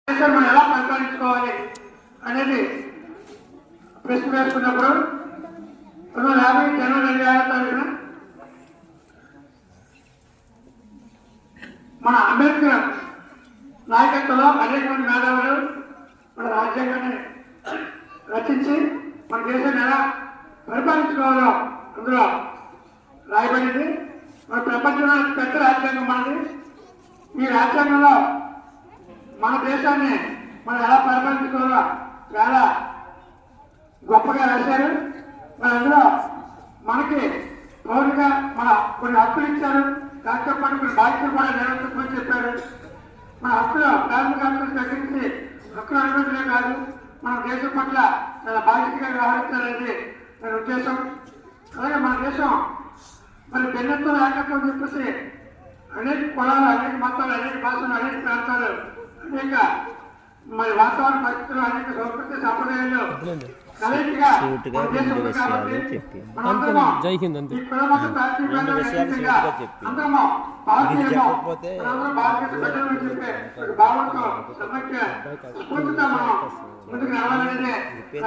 మనం ఎలా పరిపాలించుకోవాలి అనేది ప్రశ్న వేసుకున్నప్పుడు 1950 జనవరి 26వ తారీఖున మన అంబేద్కర్ నాయకత్వంలో అనేక మంది మేధావులు మన రాజ్యాంగాన్ని రచించి మన దేశాన్ని ఎలా పరిపాలించుకోవాలో అందులో రాయబడింది. మన ప్రపంచంలో పెద్ద రాజ్యాంగం మనది. ఈ రాజ్యాంగంలో మన దేశాన్ని మనం ఎలా పరిపాలించుకోవాలో చాలా గొప్పగా రాశారు. మరి అందులో మనకి పౌరులుగా మన కొన్ని హక్కులు ఇచ్చారు, దాంతో పాటు కొన్ని బాధ్యతలు కూడా నెరవేర్చుకోమని చెప్పారు. మన హక్కులు ప్రాథమిక హక్కులు తగ్గించి హక్కులు అనుభవించలే కాదు, మన దేశం పట్ల చాలా బాధ్యతగా వ్యవహరించాలనేది దాని ఉద్దేశం. అలాగే మన దేశం మరి భిన్నత్వం ఏకత్వం చెప్పేసి అనేక కులాలు, అనేక మతాలు, అనేక భాషలు, అనేక ప్రాంతాలు, అనేక మరి వాతావరణ పరిస్థితులు, అనేక సంస్కృతి సాంప్రదాయాలు కలయికగా మన దేశం ఉంది. కాబట్టి మనందరము ఈ కులమత ప్రాంతీయతను అందరము భారతీయులము, మనందరం భారతదేశ ప్రజలు చెప్పే భావంతో సమైక్య స్ఫూర్తితో మనం ముందుకు రావాలనేదే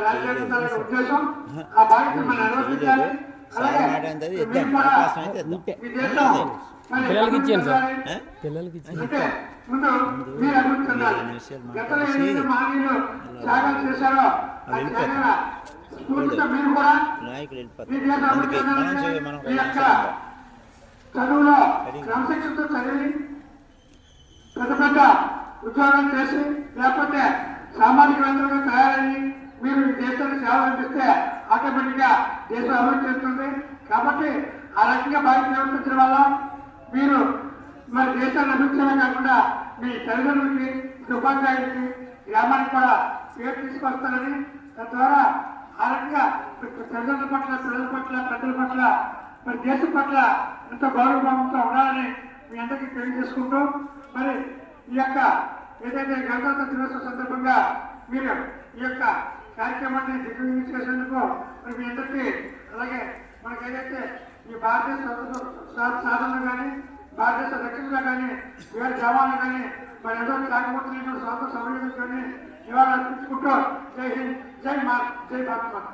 రాజ్యాంగ ఉద్దేశం. ఆ బాధ్యత మనం నిర్వర్తించాలి. అలాగే పిల్లలకి ఇచ్చాను సార్, పిల్లలకి ముందు మీరు అభివృద్ధి చెందాలి. గతంలో ఏదైతే మహనీయులు త్యాగాలు చేశారో ఆ త్యాగాల స్ఫూర్తితో మీరు కూడా మీ దేశ అభివృద్ధి చెందాలంటే మీ యొక్క చదువులో క్రమశిక్షణతో చదివి పెద్ద పెద్ద ఉద్యోగాలు చేసి లేకపోతే సామాజికవేత్తలుగా తయారయ్యి మీరు ఈ దేశానికి సేవలు అందిస్తే ఆటోమేటిక్ గా దేశం అభివృద్ధి చెందుతుంది. కాబట్టి ఆ రకంగా బాధ్యత నిర్వర్తించడం వల్ల మీరు మరి దేశాన్ని అభివృద్ధి కాకుండా మీ తల్లిదండ్రులకి, ఉపాధ్యాయులకి, గ్రామానికి కూడా పేరు తీసుకొస్తారని, తద్వారా ఆ రకంగా తల్లిదండ్రుల పట్ల, పిల్లల పట్ల, పెద్దల పట్ల, మరి దేశం పట్ల ఎంతో గౌరవభావంతో ఉండాలని మీ అందరికీ తెలియజేసుకుంటూ మరి ఈ యొక్క ఏదైతే గణతంత్ర దినోత్సవం సందర్భంగా మీరు ఈ యొక్క కార్యక్రమాన్ని దిగ్విజయం చేసేందుకు మరి మీ అందరికీ, అలాగే మనకి ఏదైతే ఈ భారతదేశ సాధనలు కానీ, భారతదేశ రక్షణలో కానీ, వీర జవాన్లు కానీ మరి ఎంతో త్యాగమూర్తులైన స్వాతంత్ర సమరయోధులు కానీ ఇవాళ అర్పించుకుంటూ జై హింద్, జై భారత్, జై భారత్ మాత.